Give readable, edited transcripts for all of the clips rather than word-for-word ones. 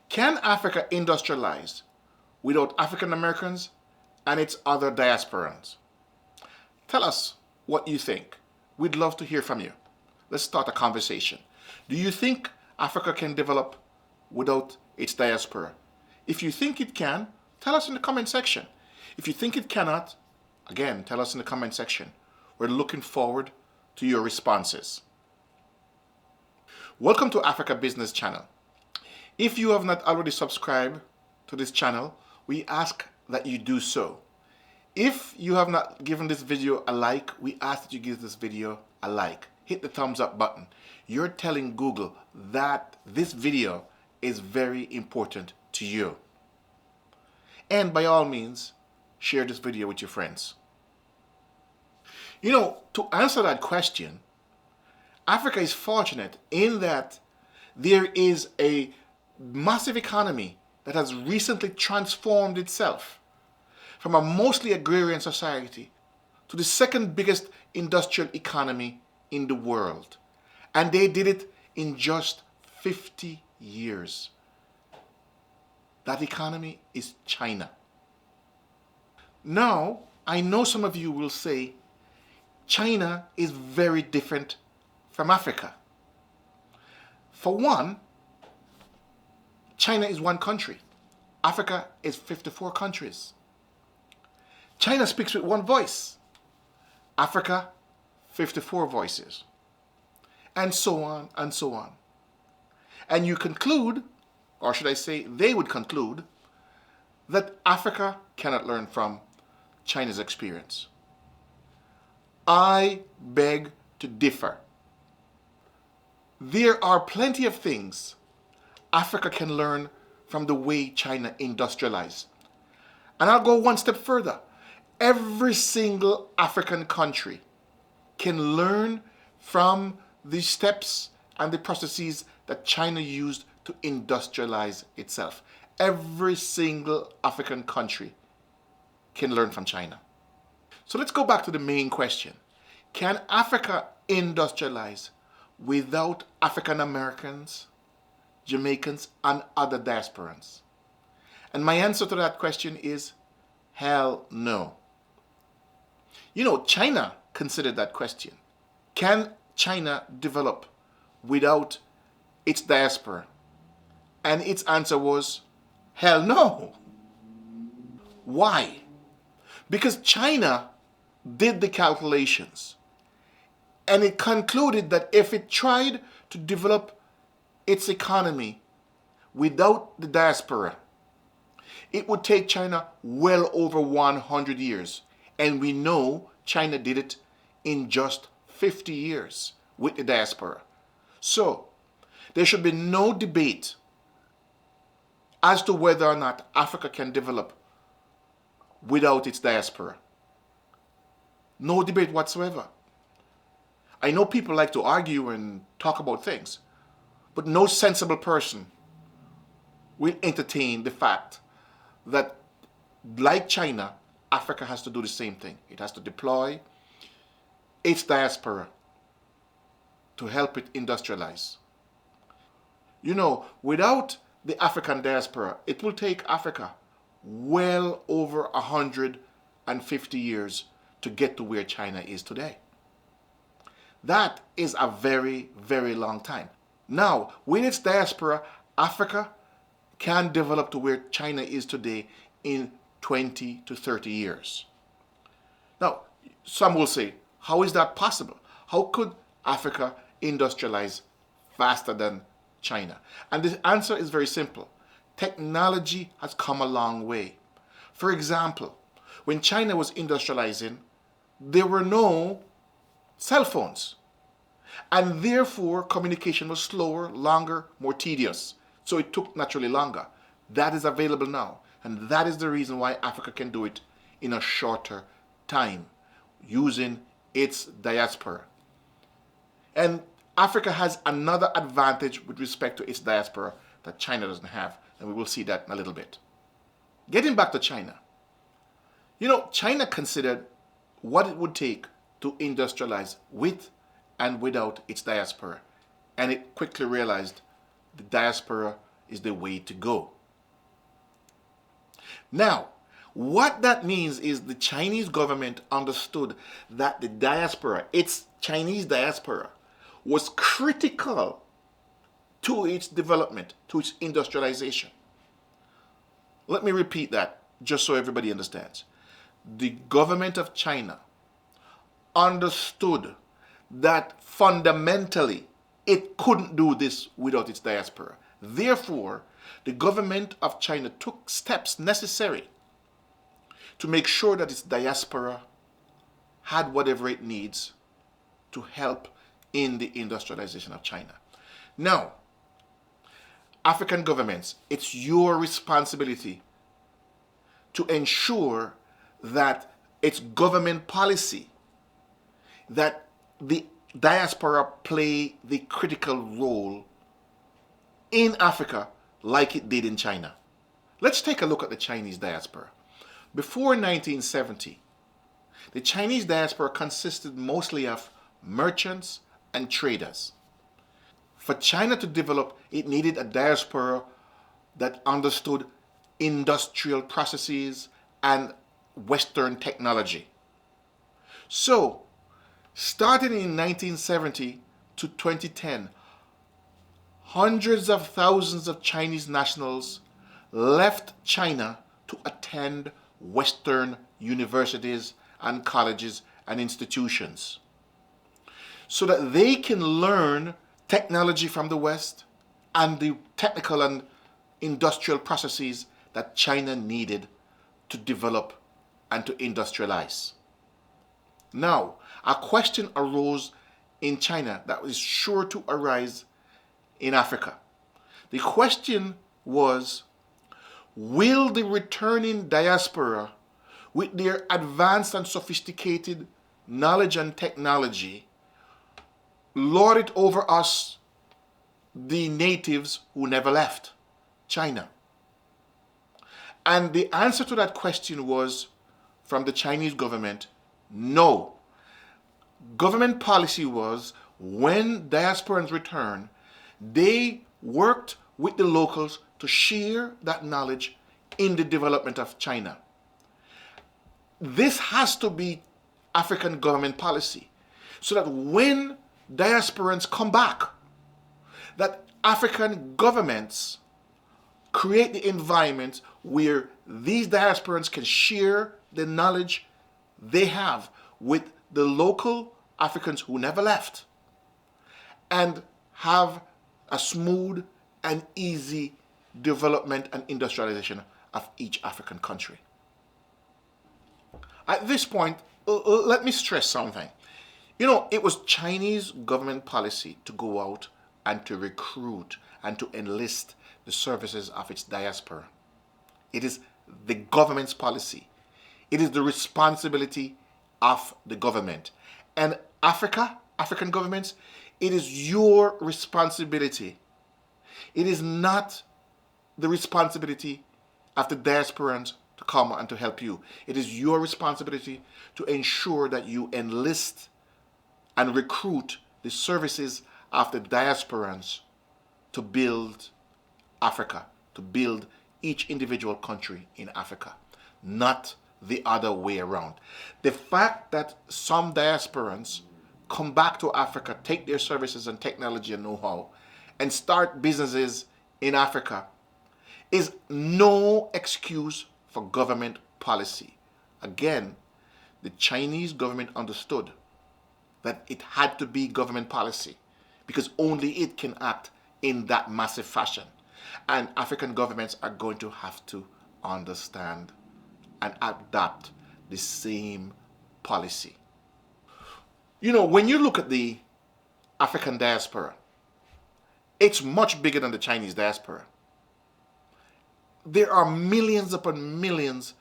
Can Africa industrialize without African Americans and its other diasporans? Tell us what you think. We'd love to hear from you. Let's start a conversation. Do you think Africa can develop without its diaspora? If you think it can, tell us in the comment section. If you think it cannot, again, tell us in the comment section. We're looking forward to your responses. Welcome to Africa Business Channel. If you have not already subscribed to this channel, we ask that you do so. If you have not given this video a like, we ask that you give this video a like. Hit the thumbs up button. You're telling Google that this video is very important to you. And by all means, share this video with your friends. You know, to answer that question, Africa is fortunate in that there is a massive economy that has recently transformed itself from a mostly agrarian society to the second biggest industrial economy in the world. And they did it in just 50 years. That economy is China. Now, I know some of you will say China is very different from Africa. For one, China is one country. Africa is 54 countries. China speaks with one voice. Africa, 54 voices. And so on and so on. And you conclude, or should I say they would conclude, that Africa cannot learn from China's experience. I beg to differ. There are plenty of things Africa can learn from the way China industrialized. And I'll go one step further. Every single African country can learn from the steps and the processes that China used to industrialize itself. Every single African country can learn from China. So let's go back to the main question. Can Africa industrialize without African Americans, Jamaicans, and other diasporans? And my answer to that question is hell no. You know, China considered that question. Can China develop without its diaspora? And its answer was hell no. Why? Because China did the calculations and it concluded that if it tried to develop its economy without the diaspora, it would take China well over 100 years. And we know China did it in just 50 years with the diaspora. So there should be no debate as to whether or not Africa can develop without its diaspora. No debate whatsoever. I know people like to argue and talk about things, but no sensible person will entertain the fact that, like China, Africa has to do the same thing. It has to deploy its diaspora to help it industrialize. You know, without the African diaspora, it will take Africa well over 150 years to get to where China is today. That is a very, very long time. Now, with its diaspora, Africa can develop to where China is today in 20 to 30 years. Now, some will say, how is that possible? How could Africa industrialize faster than China? And the answer is very simple. Technology has come a long way. For example, when China was industrializing, there were no cell phones. And therefore, communication was slower, longer, more tedious. So it took naturally longer. That is available now. And that is the reason why Africa can do it in a shorter time, using its diaspora. And Africa has another advantage with respect to its diaspora that China doesn't have. And we will see that in a little bit. Getting back to China. You know, China considered what it would take to industrialize with and without its diaspora. And it quickly realized the diaspora is the way to go. Now, what that means is the Chinese government understood that the diaspora, its Chinese diaspora, was critical to its development, to its industrialization. Let me repeat that just so everybody understands. The government of China understood that fundamentally it couldn't do this without its diaspora. Therefore, the government of China took steps necessary to make sure that its diaspora had whatever it needs to help in the industrialization of China. Now, African governments, it's your responsibility to ensure that it's government policy that the diaspora play the critical role in Africa like it did in China. Let's take a look at the Chinese diaspora. Before 1970, the Chinese diaspora consisted mostly of merchants and traders. For China to develop, it needed a diaspora that understood industrial processes and Western technology. So, starting in 1970 to 2010, hundreds of thousands of Chinese nationals left China to attend Western universities and colleges and institutions so that they can learn technology from the West and the technical and industrial processes that China needed to develop and to industrialize. Now, a question arose in China that was sure to arise in Africa. The question was, will the returning diaspora, with their advanced and sophisticated knowledge and technology, lord it over us, the natives who never left China? And the answer to that question was, from the Chinese government, no. Government policy was, when diasporans return, they worked with the locals to share that knowledge in the development of China. This has to be African government policy, so that when diasporans come back, that African governments create the environment where these diasporans can share the knowledge they have with the local Africans who never left and have a smooth and easy development and industrialization of each African country. At this point, let me stress something. It was Chinese government policy to go out and to recruit and to enlist the services of its diaspora. It is the government's policy. It is the responsibility of the government. And African governments, it is your responsibility. It is not the responsibility of the diasporans to come and to help you. It is your responsibility to ensure that you enlist and recruit the services of the diasporans to build Africa, to build each individual country in Africa, not the other way around. The fact that some diasporans come back to Africa, take their services and technology and know-how, and start businesses in Africa is no excuse for government policy. Again, the Chinese government understood that it had to be government policy because only it can act in that massive fashion. And African governments are going to have to understand and adapt the same policy. When you look at the African diaspora, it's much bigger than the Chinese diaspora. There are millions upon millions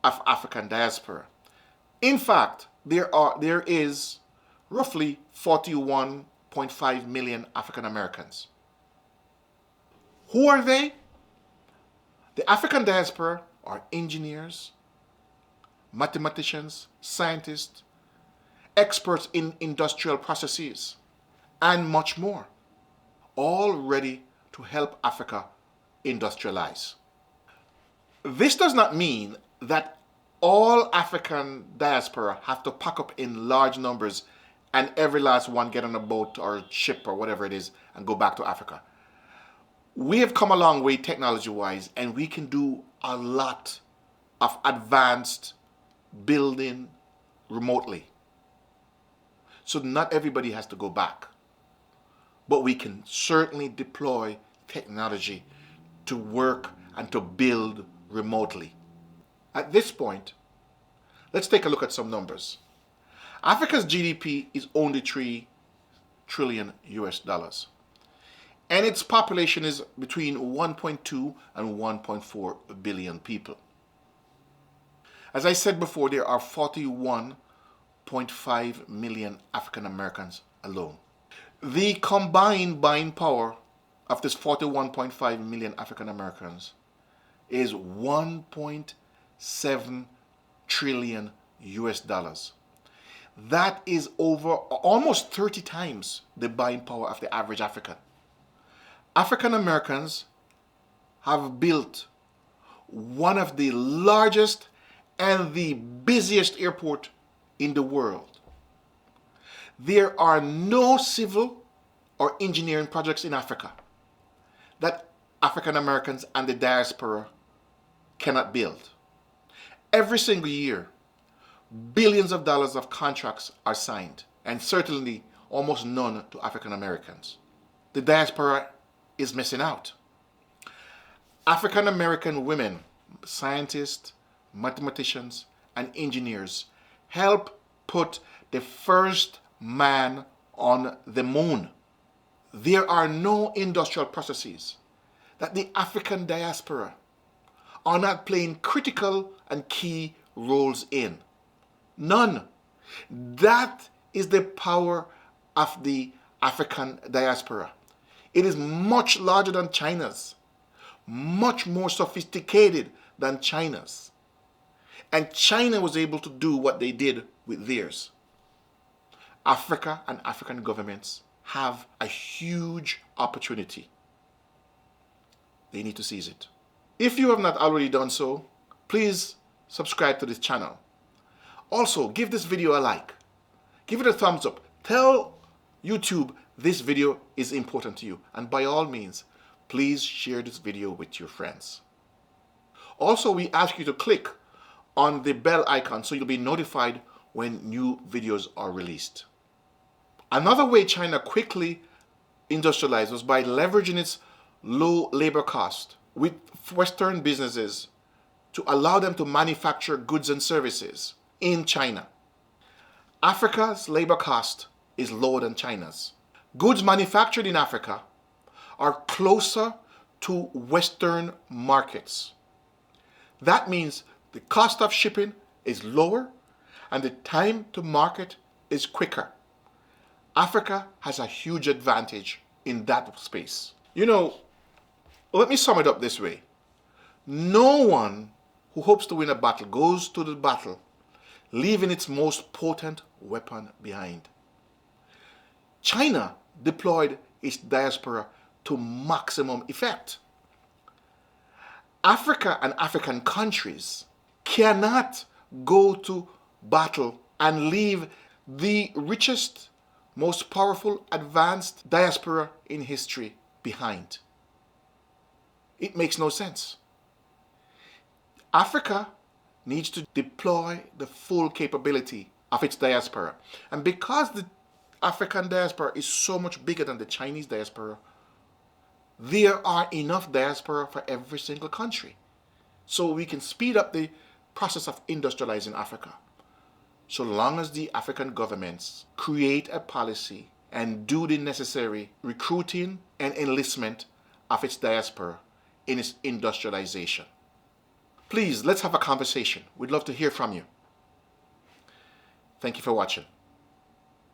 of African diaspora. In fact, there is roughly 41.5 million African Americans. Who are they? The African diaspora are engineers, mathematicians, scientists, experts in industrial processes, and much more, all ready to help Africa Industrialize. This does not mean that all African diaspora have to pack up in large numbers and every last one get on a boat or ship or whatever it is and go back to Africa. We have come a long way technology-wise, and we can do a lot of advanced building remotely. So not everybody has to go back. But we can certainly deploy technology to work and to build remotely. At this point, let's take a look at some numbers. Africa's GDP is only $3 trillion US dollars. And its population is between 1.2 and 1.4 billion people. As I said before, there are 41.5 million African Americans alone. The combined buying power of this 41.5 million African Americans is 1.7 trillion US dollars. That is over almost 30 times the buying power of the average African. African Americans have built one of the largest and the busiest airport in the world. There are no civil or engineering projects in Africa that African Americans and the diaspora cannot build. Every single year, billions of dollars of contracts are signed, and certainly almost none to African Americans. The diaspora is missing out. African American women, scientists, mathematicians, and engineers help put the first man on the moon. There are no industrial processes that the African diaspora are not playing critical and key roles in. None. That is the power of the African diaspora. It is much larger than China's, much more sophisticated than China's. And China was able to do what they did with theirs. Africa and African governments have a huge opportunity. They need to seize it. If you have not already done so, please subscribe to this channel. Also, give this video a like. Give it a thumbs up. Tell YouTube this video is important to you. And by all means, please share this video with your friends. Also, we ask you to click on the bell icon so you'll be notified when new videos are released. Another way China quickly industrialized was by leveraging its low labor cost with Western businesses to allow them to manufacture goods and services in China. Africa's labor cost is lower than China's. Goods manufactured in Africa are closer to Western markets. That means the cost of shipping is lower and the time to market is quicker. Africa has a huge advantage in that space. You know, let me sum it up this way. No one who hopes to win a battle goes to the battle leaving its most potent weapon behind. China deployed its diaspora to maximum effect. Africa and African countries cannot go to battle and leave the richest, most powerful, advanced diaspora in history behind. It makes no sense. Africa needs to deploy the full capability of its diaspora. And because the African diaspora is so much bigger than the Chinese diaspora, there are enough diaspora for every single country. So we can speed up the process of industrializing Africa. So long as the African governments create a policy and do the necessary recruiting and enlistment of its diaspora in its industrialization. Please, let's have a conversation. We'd love to hear from you. Thank you for watching.